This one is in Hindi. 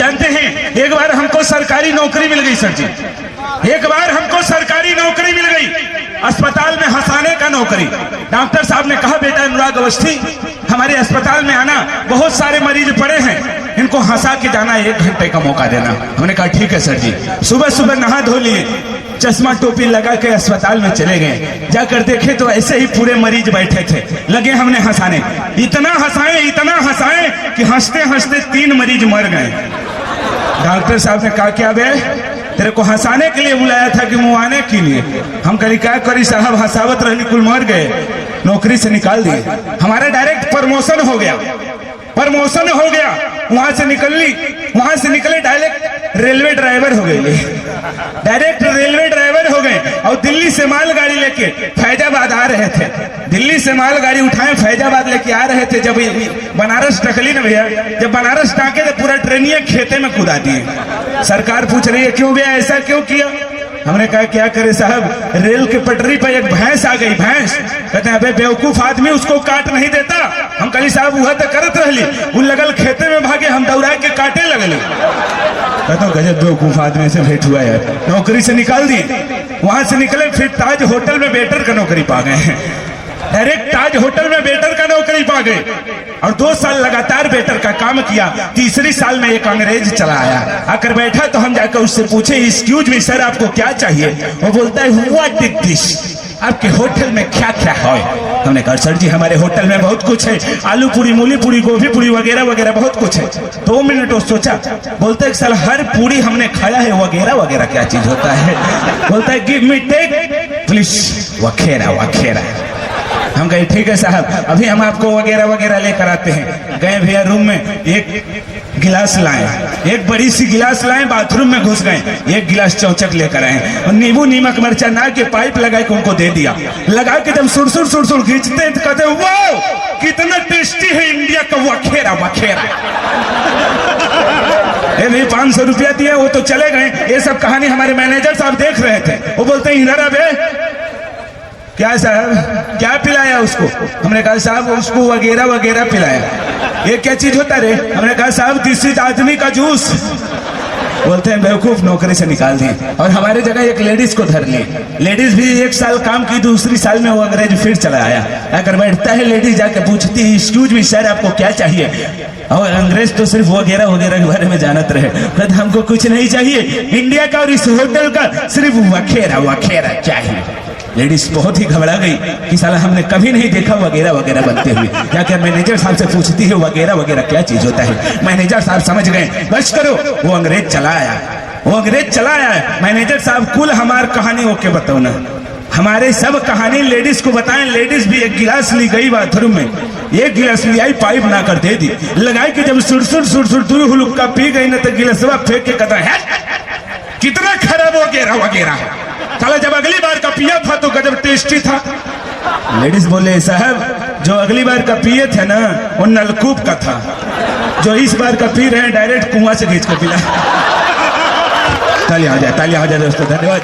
जानते हैं, एक बार हमको सरकारी नौकरी मिल गई सर जी, एक बार हमको सरकारी नौकरी मिल गई, अस्पताल में हंसाने का नौकरी। डॉक्टर साहब ने कहा, बेटा अनुराग अवस्थी, हमारे अस्पताल में आना, बहुत सारे मरीज पड़े हैं, इनको हंसा के जाना, 1 घंटे का मौका देना। हमने कहा ठीक है सर जी। सुबह सुबह नहा धो लिए, चश्मा टोपी लगा के अस्पताल में चले गए। जाकर देखे तो ऐसे ही पूरे मरीज बैठे थे, लगे हमने हंसाने। इतना हंसाए कि हंसते हंसते 3 मरीज मर गए। डॉक्टर साहब ने कहा, क्या बे, तेरे को हंसाने के लिए बुलाया था कि मुआने के लिए? हम कहीं क्या करी साहब, हंसावत रहनी, कुल मर गए, नौकरी से निकाल दिए। हमारा डायरेक्ट प्रमोशन हो गया, वहां से निकले डायरेक्ट रेलवे ड्राइवर हो गए, डायरेक्ट रेलवे ड्राइवर हो गए। और दिल्ली से मालगाड़ी लेके फैजाबाद आ रहे थे, दिल्ली से मालगाड़ी उठाए फैजाबाद लेके आ रहे थे। जब बनारस टकली ना भैया, जब बनारस टाके तो पूरा ट्रेनिया खेते में कूदा दिए। सरकार पूछ रही है, क्यों भैया ऐसा क्यों किया? हमने कहा क्या करे साहब, रेल के पटरी पर एक भैंस आ गई। भैंस कहते हैं, अबे बेवकूफ आदमी, उसको काट नहीं देता। हम कही साहब वह तो करत रहली, उन लगल खेते में भागे, हम दौड़ा के काटे लगले। कहते गजब बेवकूफ आदमी से भेंट हुआ है, नौकरी से निकाल दिए। वहां से निकले, फिर ताज होटल में वेटर का नौकरी पा गए हैं, डायरेक्ट ताज होटल में वेटर का नौकरी पा गए। और 2 साल लगातार वेटर का काम किया। 3री साल में एक अंग्रेज चला आया, आकर बैठा तो हम जाकर उससे पूछे, एक्सक्यूज मी सर, आपको क्या चाहिए? वो बोलता है, व्हाट इज दिस, आपके होटल में क्या क्या है? हमने कहा सर जी हमारे होटल में बहुत कुछ है, आलू पूरी, मूली पूरी, गोभी पूरी वगैरह वगैरह बहुत कुछ है। 2 मिनट वो सोचा, बोलता है साल हर पूरी हमने खाया है, वगैरह वगैरह क्या चीज होता है? बोलता है गिव मी टेक प्लीज वगैरह। हम कहे ठीक है साहब, अभी हम आपको वगैरह वगैरह लेकर आते हैं। गए भैया रूम में, एक गिलास लाए, एक बड़ी सी गिलास लाए, बाथरूम में घुस गए, 1 गिलास चौचक लेकर आए और नींबू नीमक मिर्चा ना के पाइप लगा के उनको दे दिया। लगा के जब सुरसुर खींचते हैं तो कहते वाह कितना टेस्टी है इंडिया का वगैरह। ए भाई 500 रुपया दिया, वो तो चले गए। ये सब कहानी हमारे मैनेजर साहब देख रहे थे, वो बोलते हैं इधर अबे क्या साहब क्या पिलाया उसको? हमने कहा साहब उसको वगैरह वगैरह पिलाया। ये क्या चीज होता रे? हमने कहा साहब दिस इज आदमी का जूस। बोलते हैं बेवकूफ, नौकरी से निकाल दिए। और हमारे जगह एक लेडीज को धर ली, लेडीज भी 1 साल काम की, 2री साल में वो अंग्रेज फिर चला आया। आकर बैठता है, लेडीज जाके पूछती है, एक्सक्यूज मी सर आपको क्या चाहिए? और अंग्रेज तो सिर्फ वगैरह वगैरह के बारे में जानत रहे, कहते हमको कुछ नहीं चाहिए, इंडिया का और इस होटल का सिर्फ वगैरह चाहिए। लेडीज बहुत ही घबरा गई कि साला हमने कभी नहीं देखा वगैरह वगैरह बनते हुए। जाकर मैनेजर साहब से पूछती है वगैरह वगैरह क्या चीज होता है? मैनेजर साहब समझ गए, बस करो, वो अंग्रेज चला आया। मैनेजर साहब कुल हमार कहानी ओके बताओ ना, हमारे सब कहानी लेडीज को बताएं। लेडीज भी 1 गिलास ली गई बाथरूम में, 1 गिलास ले आई, पाइप ना कर दे दी, लगाई के जब सुरसुर 2 हुलुक्का पी गई ना तो गिलासवा फेंक के कहता है कितना खराब वगैरह। साला जब अगली बार का पिया था तो गजब टेस्टी था। लेडीज बोले साहब जो अगली बार का पिए थे ना वो नलकूप का था, जो इस बार का पी रहे हैं डायरेक्ट कुआं से खींच के पिला। तालियां हो जाए दोस्तों, धन्यवाद।